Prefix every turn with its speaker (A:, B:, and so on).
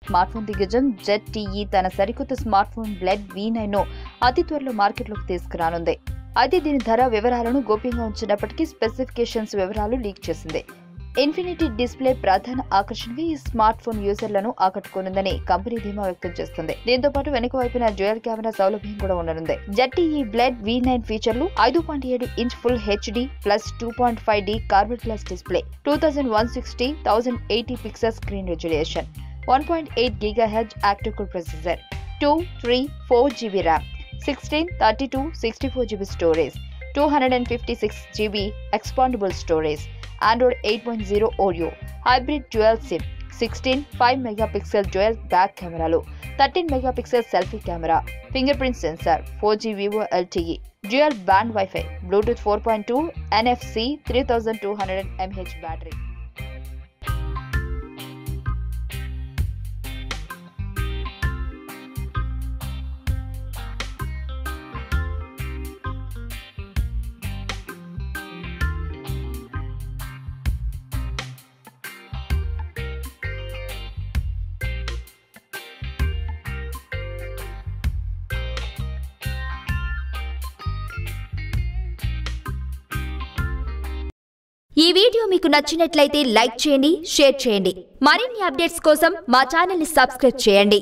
A: Smart phone దిగ్గజం ZTE తన సరికొత్త స్మార్ట్ ఫోన్ బ్లడ్ V9 ను అతి త్వరలో మార్కెట్లోకి తీసుకురానుంది. అయితే దీని ధర వివరాలను గోప్యంగా ఉంచినప్పటికీ స్పెసిఫికేషన్స్ వివరాలు లీక్ చేసింది. ఇన్ఫినిటీ డిస్ప్లే ప్రధాన ఆకర్షణగా ఈ స్మార్ట్ ఫోన్ యూజర్లను ఆకట్టుకోనుందని కంపెనీ ధీమా వ్యక్తం చేస్తుంది. దీంతో పాటు వెనుక వైపున డ్యూయల్ కెమెరా సౌలభ్యం కూడా ఉండనుంది. ZTE బ్లడ్ V9 ఫీచర్లు 5.7 inch full HD plus 2.5D carbon glass display, 2160 1080 pixel screen resolution, 1.8 GHz active core processor, 2, 3, 4 GB RAM, 16, 32, 64 GB storage, 256 GB expandable storage, Android 8.0 Oreo, hybrid dual SIM, 16, 5 megapixel dual back camera, 13 megapixel selfie camera, fingerprint sensor, 4G Vivo LTE, dual band Wi-Fi, Bluetooth 4.2, NFC, 3200 mAh battery.
B: ఈ video మీకు నచ్చినట్లయితే like చేయండి, share చేయండి. మరిన్ని updates కోసం మా channel ని subscribe చేయండి.